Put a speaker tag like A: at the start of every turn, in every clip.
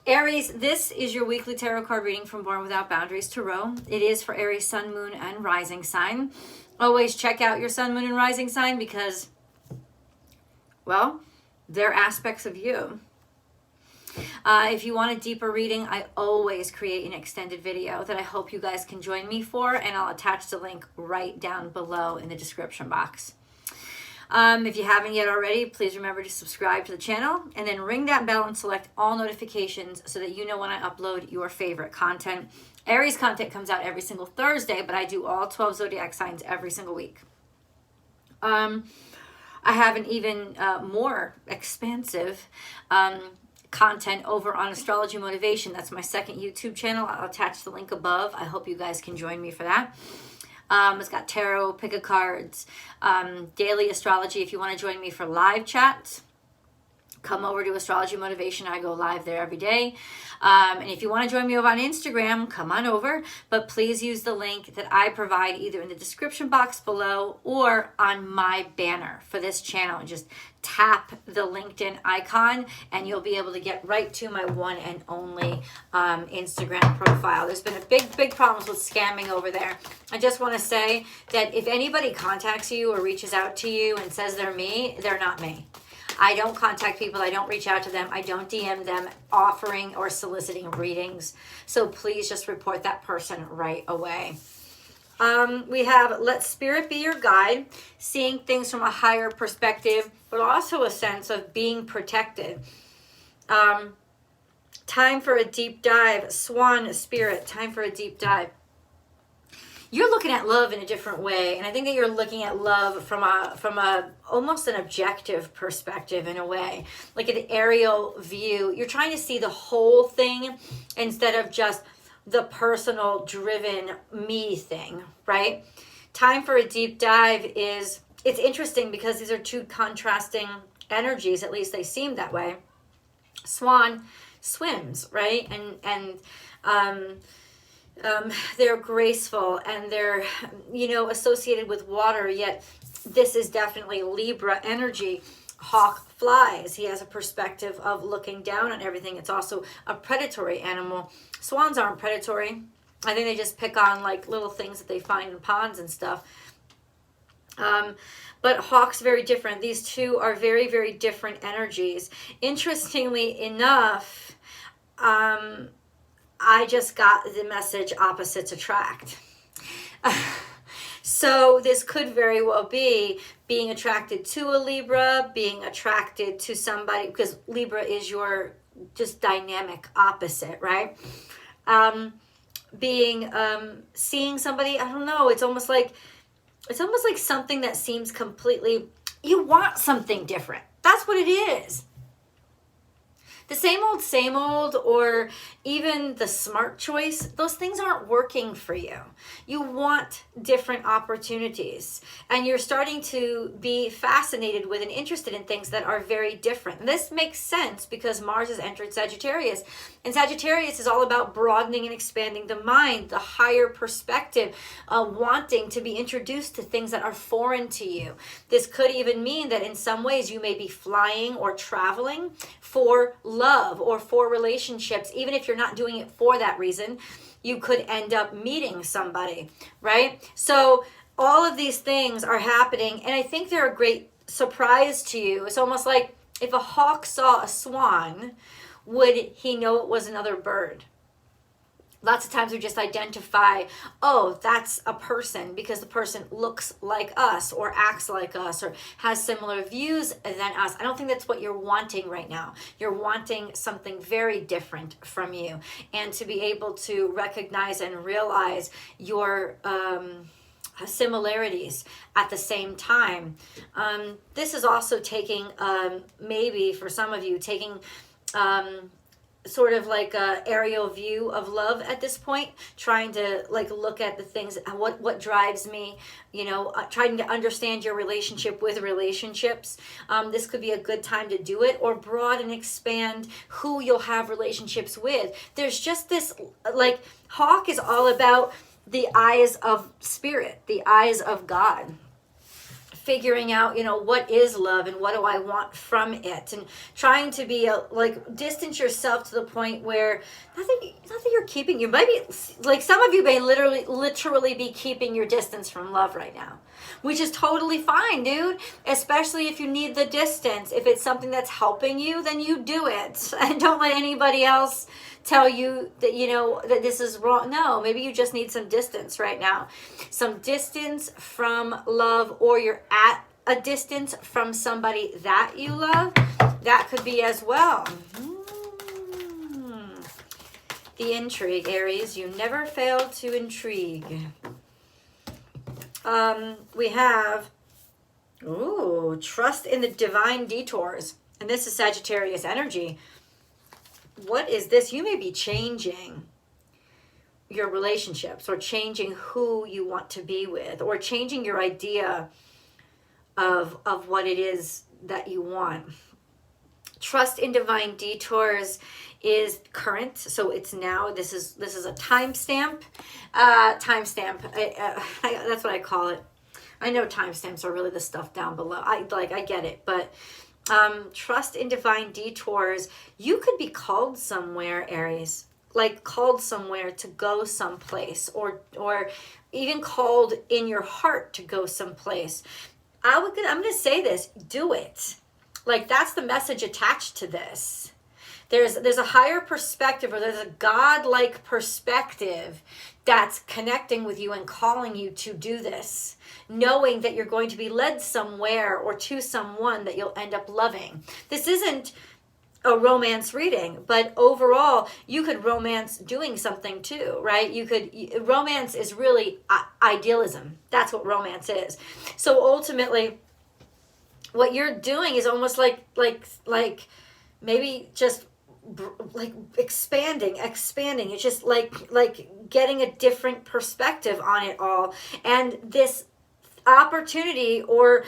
A: Aries, this is your weekly tarot card reading from Born Without Boundaries Tarot. It is for Aries sun, moon, and rising sign. Always check out your sun, moon, and rising sign because, well, they're aspects of you. If you want a deeper reading, I always create an extended video that I hope you guys can join me for, and I'll attach the link right down below in the description box. If you haven't yet already, please remember to subscribe to the channel and then ring that bell and select all notifications so that you know when I upload your favorite content. Aries content comes out every single Thursday, but I do all 12 zodiac signs every single week. I have an even more expansive content over on Astrology Motivation. That's my second YouTube channel. I'll attach the link above. I hope you guys can join me for that. It's got tarot, pick a cards, daily astrology. If you want to join me for live chats, come over to Astrology Motivation. I go live there every day. And if you want to join me over on Instagram, come on over. But please use the link that I provide either in the description box below or on my banner for this channel. Just tap the LinkedIn icon and you'll be able to get right to my one and only Instagram profile. There's been a big problems with scamming over there. I just want to say that if anybody contacts you or reaches out to you and says they're me, they're not me. I don't contact people. I don't reach out to them. I don't DM them offering or soliciting readings. So please just report that person right away. We have let spirit be your guide, seeing things from a higher perspective, but also a sense of being protected. Time for a deep dive. Swan spirit, time for a deep dive. You're looking at love in a different way, and I think that you're looking at love from a almost an objective perspective in a way, like an aerial view. You're trying to see the whole thing instead of just the personal driven me thing, right? Time for a deep dive it's interesting because these are two contrasting energies, at least they seem that way. Swan swims, right? And they're graceful and they're, associated with water, yet this is definitely Libra energy. Hawk flies. He has a perspective of looking down on everything. It's also a predatory animal. Swans aren't predatory. I think they just pick on like little things that they find in ponds and stuff. But hawk's very different. These two are very, very different energies. Interestingly enough, I just got the message opposites attract. So this could very well be being attracted to a Libra, being attracted to somebody, because Libra is your just dynamic opposite, right? Seeing somebody, I don't know, it's almost like something that seems completely, you want something different. That's what it is. The same old, or even the smart choice, those things aren't working for you. You want different opportunities, and you're starting to be fascinated with and interested in things that are very different. And this makes sense because Mars has entered Sagittarius, and Sagittarius is all about broadening and expanding the mind, the higher perspective, wanting to be introduced to things that are foreign to you. This could even mean that in some ways you may be flying or traveling for love or for relationships. Even if you're not doing it for that reason, you could end up meeting somebody, right? So all of these things are happening, and I think they're a great surprise to you. It's almost like if a hawk saw a swan, would he know it was another bird? Lots of times we just identify, oh, that's a person because the person looks like us or acts like us or has similar views than us. I don't think that's what you're wanting right now. You're wanting something very different from you, and to be able to recognize and realize your similarities at the same time. This is also taking, maybe for some of you, taking sort of like a aerial view of love at this point, trying to like look at the things, what drives me, trying to understand your relationship with relationships. This could be a good time to do it, or broaden and expand who you'll have relationships with. There's just this, like, hawk is all about the eyes of spirit, the eyes of God. figuring out, you know, what is love and what do I want from it, and trying to be like distance yourself to the point where nothing you're keeping. You might be like, some of you may literally be keeping your distance from love right now, which is totally fine, dude. Especially if you need the distance. If it's something that's helping you, then you do it, and don't let anybody else tell you that, you know, that this is wrong. No, maybe you just need some distance right now. Some distance from love, or you're at a distance from somebody that you love. That could be as well. The intrigue, Aries. You never fail to intrigue. We have, trust in the divine detours. And this is Sagittarius energy. What is this? You may be changing your relationships, or changing who you want to be with, or changing your idea of what it is that you want. Trust in divine detours is current, so it's now. This is a timestamp. That's what I call it. I know timestamps are really the stuff down below. I get it, but trust in divine detours. You could be called somewhere, Aries, like called somewhere to go someplace, or even called in your heart to go someplace. I'm going to say this, do it. Like, that's the message attached to this. There's a higher perspective, or there's a God-like perspective that's connecting with you and calling you to do this, knowing that you're going to be led somewhere or to someone that you'll end up loving. This isn't a romance reading, but overall, you could romance doing something too, right? Romance is really idealism. That's what romance is. So ultimately, what you're doing is almost like maybe just like expanding. It's just like getting a different perspective on it all. And this opportunity or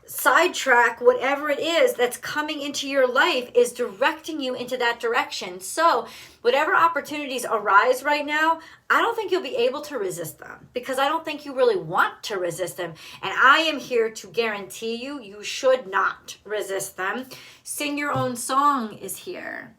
A: sidetrack, whatever it is that's coming into your life, is directing you into that direction. So whatever opportunities arise right now, I don't think you'll be able to resist them, because I don't think you really want to resist them. And I am here to guarantee you should not resist them. Sing Your Own Song is here.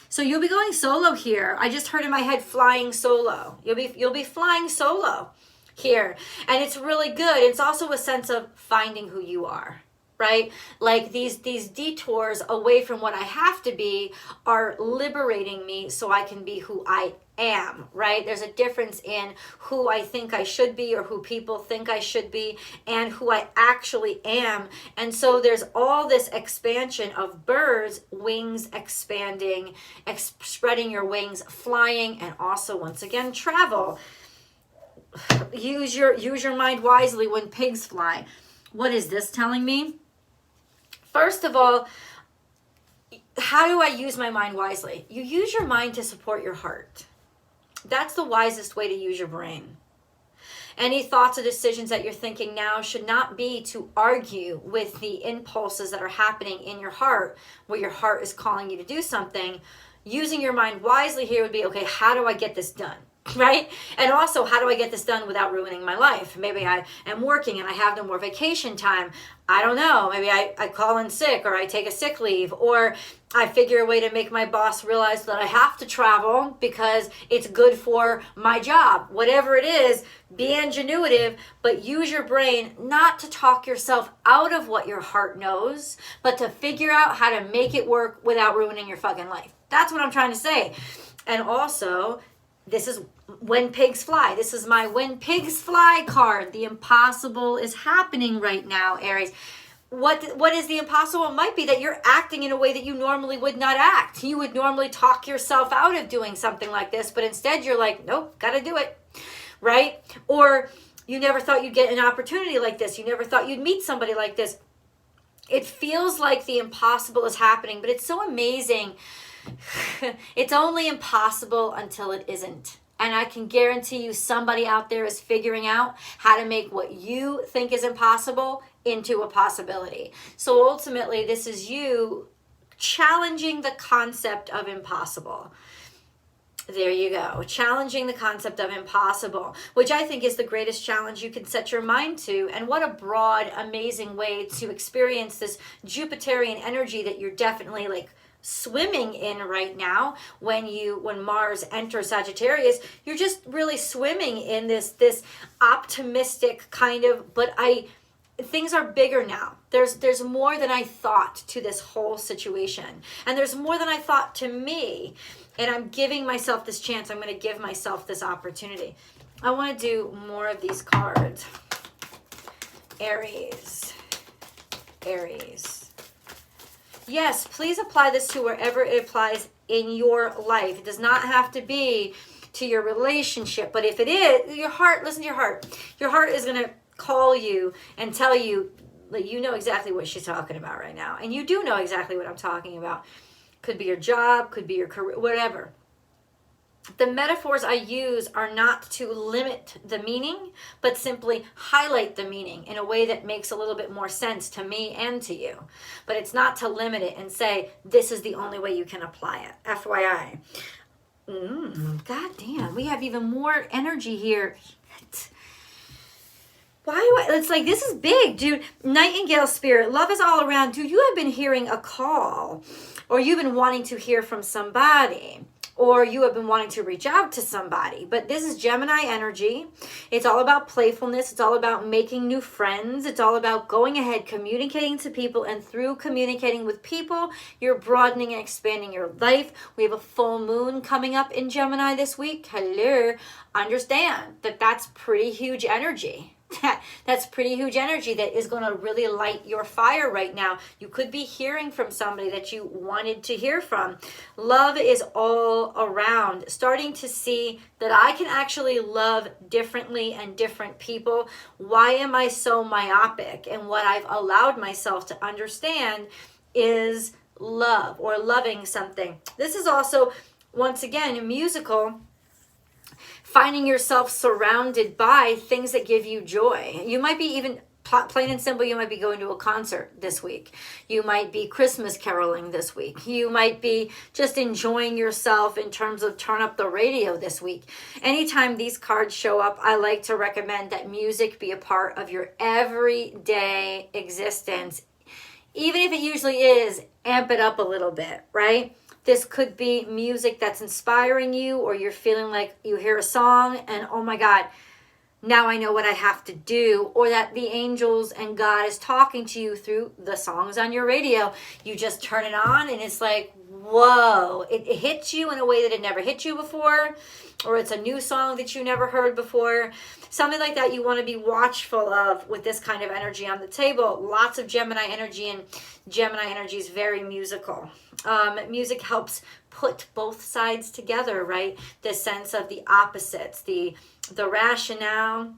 A: So you'll be going solo here. I just heard in my head flying solo. You'll be flying solo here, and it's really good. It's also a sense of finding who you are, right? Like these detours away from what I have to be are liberating me so I can be who I am, right? There's a difference in who I think I should be, or who people think I should be, and who I actually am. And so there's all this expansion of birds, wings expanding, spreading your wings, flying, and also, once again, travel. Use your mind wisely when pigs fly. What is this telling me? First of all, how do I use my mind wisely? You use your mind to support your heart. That's the wisest way to use your brain. Any thoughts or decisions that you're thinking now should not be to argue with the impulses that are happening in your heart, where your heart is calling you to do something. Using your mind wisely here would be, okay, how do I get this done? Right? And also, how do I get this done without ruining my life? Maybe I am working and I have no more vacation time. I don't know. Maybe I call in sick, or I take a sick leave, or I figure a way to make my boss realize that I have to travel because it's good for my job. Whatever it is, be ingenuitive, but use your brain not to talk yourself out of what your heart knows, but to figure out how to make it work without ruining your fucking life. That's what I'm trying to say. And also, this is when pigs fly. This is my when pigs fly card. The impossible is happening right now, Aries. What is the impossible? It might be that you're acting in a way that you normally would not act. You would normally talk yourself out of doing something like this, but instead you're like, nope, gotta do it, right? Or you never thought you'd get an opportunity like this. You never thought you'd meet somebody like this. It feels like the impossible is happening, but it's so amazing. It's only impossible until it isn't. And I can guarantee you somebody out there is figuring out how to make what you think is impossible into a possibility. So ultimately, this is you challenging the concept of impossible. There you go. Challenging the concept of impossible, which I think is the greatest challenge you can set your mind to. And what a broad, amazing way to experience this Jupiterian energy that you're definitely like swimming in right now. When Mars enters Sagittarius, you're just really swimming in this optimistic kind of, things are bigger now. There's more than I thought to this whole situation. And there's more than I thought to me. And I'm giving myself this chance. I'm going to give myself this opportunity. I want to do more of these cards. Aries. Aries. Yes, please apply this to wherever it applies in your life. It does not have to be to your relationship. But if it is, your heart, listen to your heart. Your heart is going to call you and tell you that you know exactly what she's talking about right now. And you do know exactly what I'm talking about. Could be your job, could be your career, whatever. The metaphors I use are not to limit the meaning, but simply highlight the meaning in a way that makes a little bit more sense to me and to you. But it's not to limit it and say, this is the only way you can apply it. FYI. God damn, we have even more energy here. It's like, this is big, dude. Nightingale spirit, love is all around. Dude, you have been hearing a call, or you've been wanting to hear from somebody, or you have been wanting to reach out to somebody. But this is Gemini energy. It's all about playfulness. It's all about making new friends. It's all about going ahead, communicating to people, and through communicating with people, you're broadening and expanding your life. We have a full moon coming up in Gemini this week. Hello. Understand that that's pretty huge energy. That's pretty huge energy that is going to really light your fire right now. You could be hearing from somebody that you wanted to hear from. Love is all around. Starting to see that I can actually love differently and different people. Why am I so myopic? And what I've allowed myself to understand is love, or loving something. This is also, once again, musical. Finding yourself surrounded by things that give you joy. You might be even, plain and simple, you might be going to a concert this week. You might be Christmas caroling this week. You might be just enjoying yourself in terms of turn up the radio this week. Anytime these cards show up, I like to recommend that music be a part of your everyday existence. Even if it usually is, amp it up a little bit, right? This could be music that's inspiring you, or you're feeling like you hear a song and, oh my God, now I know what I have to do. Or that the angels and God is talking to you through the songs on your radio. You just turn it on and it's like, whoa, it hits you in a way that it never hit you before. Or it's a new song that you never heard before. Something like that you want to be watchful of with this kind of energy on the table. Lots of Gemini energy, and Gemini energy is very musical. Music helps put both sides together, right? The sense of the opposites, the rationale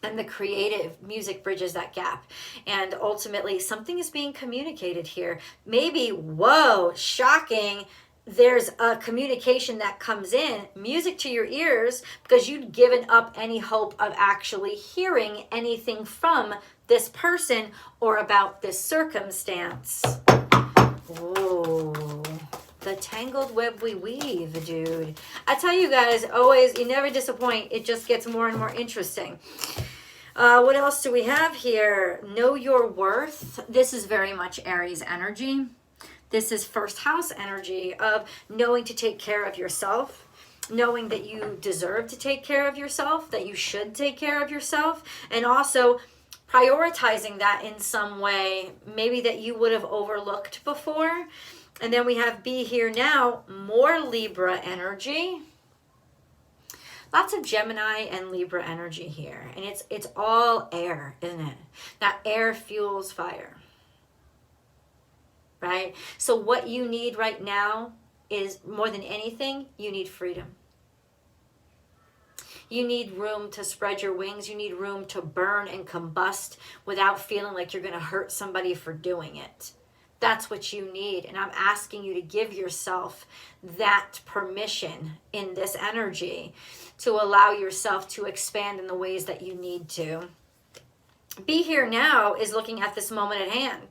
A: and the creative. Music bridges that gap. And ultimately, something is being communicated here. Maybe, whoa, shocking. There's a communication that comes in, music to your ears, because you'd given up any hope of actually hearing anything from this person or about this circumstance. Oh, the tangled web we weave, dude. I tell you guys, always, you never disappoint. It just gets more and more interesting. What else do we have here? Know your worth. This is very much Aries energy. This is first house energy of knowing to take care of yourself, knowing that you deserve to take care of yourself, that you should take care of yourself, and also prioritizing that in some way, maybe that you would have overlooked before. And then we have be here now, more Libra energy. Lots of Gemini and Libra energy here. And it's all air, isn't it? Now, air fuels fire. Right? So what you need right now is, more than anything, you need freedom. You need room to spread your wings. You need room to burn and combust without feeling like you're going to hurt somebody for doing it. That's what you need. And I'm asking you to give yourself that permission in this energy to allow yourself to expand in the ways that you need to. Be here now is looking at this moment at hand.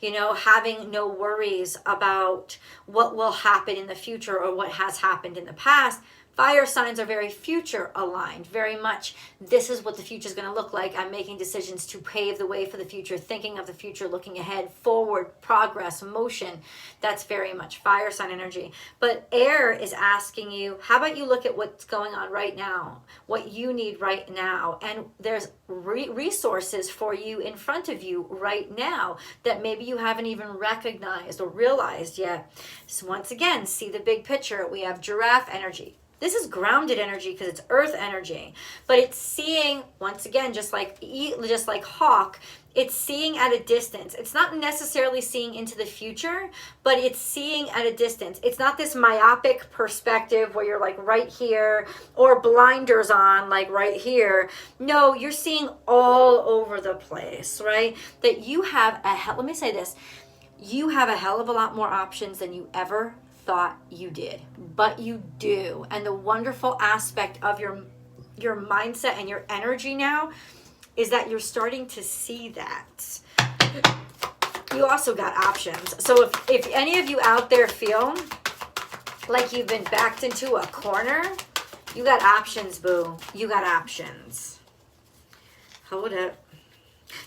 A: you know, having no worries about what will happen in the future or what has happened in the past. Fire signs are very future aligned, very much this is what the future is going to look like. I'm making decisions to pave the way for the future, thinking of the future, looking ahead, forward, progress, motion. That's very much fire sign energy. But air is asking you, how about you look at what's going on right now, what you need right now, and there's resources for you in front of you right now that maybe you haven't even recognized or realized yet. So once again, see the big picture. We have giraffe energy. This is grounded energy because it's earth energy, but it's seeing, once again, just like hawk, it's seeing at a distance. It's not necessarily seeing into the future, but it's seeing at a distance. It's not this myopic perspective where you're like right here or blinders on like right here. No, you're seeing all over the place, right? That you have let me say this, you have a hell of a lot more options than you ever thought you did, but you do. And the wonderful aspect of your mindset and your energy now is that you're starting to see that. You also got options. So if any of you out there feel like you've been backed into a corner, you got options, boo. You got options. Hold up.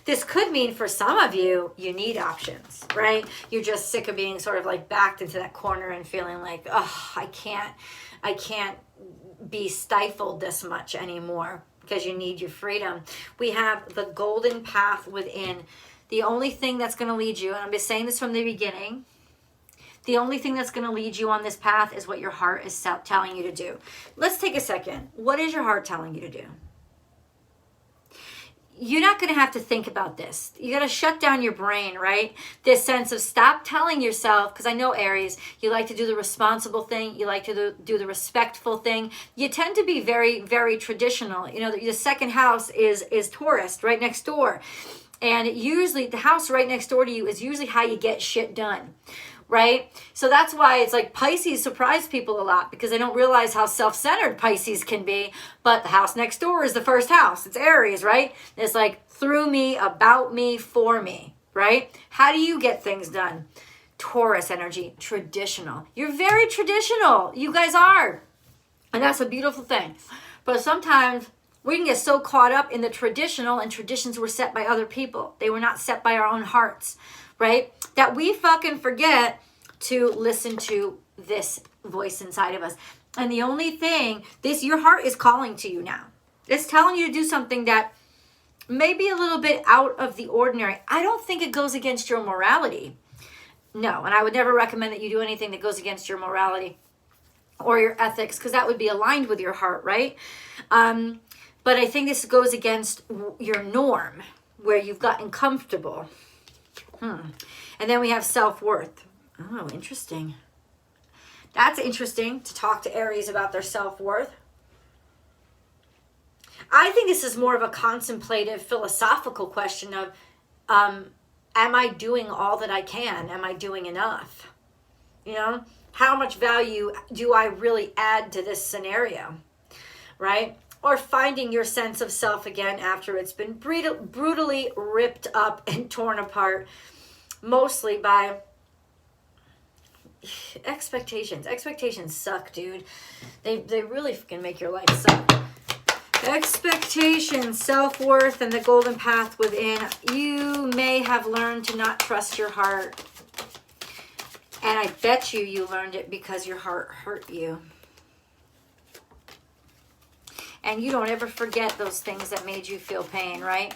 A: This could mean for some of you, you need options, right? You're just sick of being sort of like backed into that corner and feeling like, oh, I can't be stifled this much anymore, because you need your freedom. We have the golden path within. The only thing that's going to lead you, and I'm just saying this from the beginning, the only thing that's going to lead you on this path is what your heart is telling you to do. Let's take a second. What is your heart telling you to do? You're not going to have to think about this. You got to shut down your brain, right? This sense of stop telling yourself, because I know Aries, you like to do the responsible thing. You like to do the respectful thing. You tend to be very, very traditional. You know, the second house is Taurus, right next door. And usually the house right next door to you is usually how you get shit done. Right? So that's why it's like Pisces surprise people a lot, because they don't realize how self-centered Pisces can be. But the house next door is the first house. It's Aries, right? It's like through me, about me, for me, right? How do you get things done? Taurus energy, traditional. You're very traditional. You guys are. And that's a beautiful thing. But sometimes we can get so caught up in the traditional, and traditions were set by other people. They were not set by our own hearts. Right? That we fucking forget to listen to this voice inside of us. And the only thing, your heart is calling to you now. It's telling you to do something that may be a little bit out of the ordinary. I don't think it goes against your morality. No, and I would never recommend that you do anything that goes against your morality or your ethics, because that would be aligned with your heart, right? But I think this goes against your norm, where you've gotten comfortable. And then we have self-worth. Oh, interesting. That's interesting to talk to Aries about their self-worth. I think this is more of a contemplative, philosophical question of, am I doing all that I can? Am I doing enough? You know, how much value do I really add to this scenario? Right? Or finding your sense of self again after it's been brutally ripped up and torn apart, mostly by expectations. Expectations suck, dude. They really can make your life suck. Expectations, self-worth, and the golden path within. You may have learned to not trust your heart. And I bet you learned it because your heart hurt you. And you don't ever forget those things that made you feel pain, right?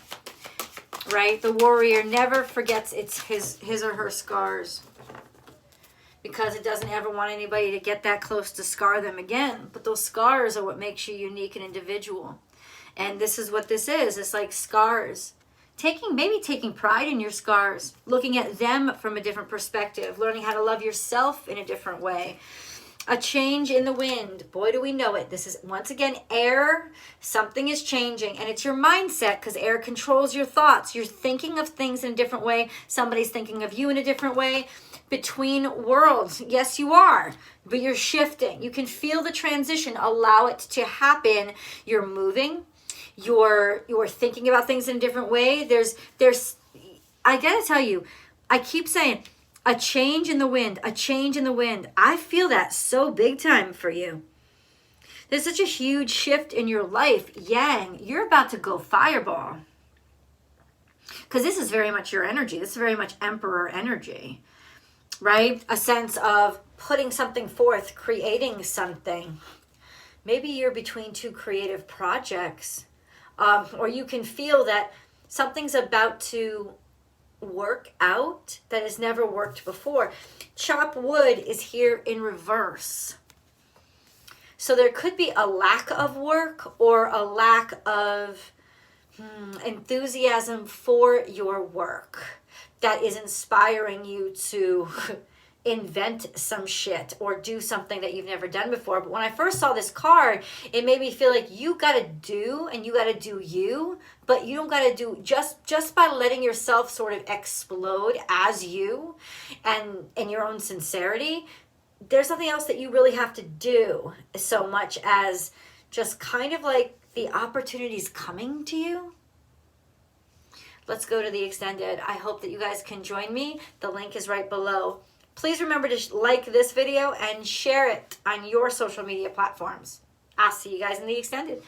A: Right? The warrior never forgets his or her scars, because it doesn't ever want anybody to get that close to scar them again. But those scars are what makes you unique and individual. And this is what this is. It's like scars. Maybe taking pride in your scars, looking at them from a different perspective, learning how to love yourself in a different way. A change in the wind. Boy, do we know it. This is, once again, air. Something is changing. And it's your mindset, because air controls your thoughts. You're thinking of things in a different way. Somebody's thinking of you in a different way. Between worlds. Yes, you are. But you're shifting. You can feel the transition. Allow it to happen. You're moving. You're thinking about things in a different way. There's I got to tell you, I keep saying, a change in the wind, a change in the wind. I feel that so big time for you. There's such a huge shift in your life. Yang, you're about to go fireball. Because this is very much your energy. This is very much Emperor energy, right? A sense of putting something forth, creating something. Maybe you're between two creative projects, or you can feel that something's about to work out that has never worked before. Chop wood is here in reverse. So there could be a lack of work or a lack of enthusiasm for your work that is inspiring you to invent some shit or do something that you've never done before. But when I first saw this card, it made me feel like you got to do, and you got to do you, but you don't got to do just by letting yourself sort of explode as you and in your own sincerity. There's something else that you really have to do, so much as just kind of like the opportunities coming to you. Let's go to the extended. I hope that you guys can join me. The link is right below. Please remember to like this video and share it on your social media platforms. I'll see you guys in the extended.